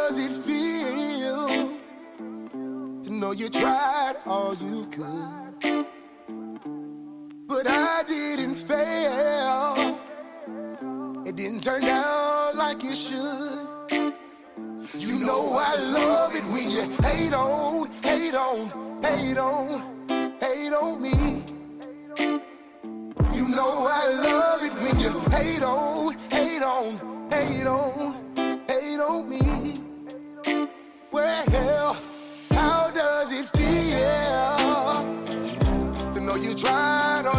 does it feel to know you tried all you could, but I didn't fail? It didn't turn out like it should. You know I love it when you hate on, hate on, hate on, hate on me. You know I love it when you hate on, hate on, hate on, hate on me. Well, how does it feel to know you tried all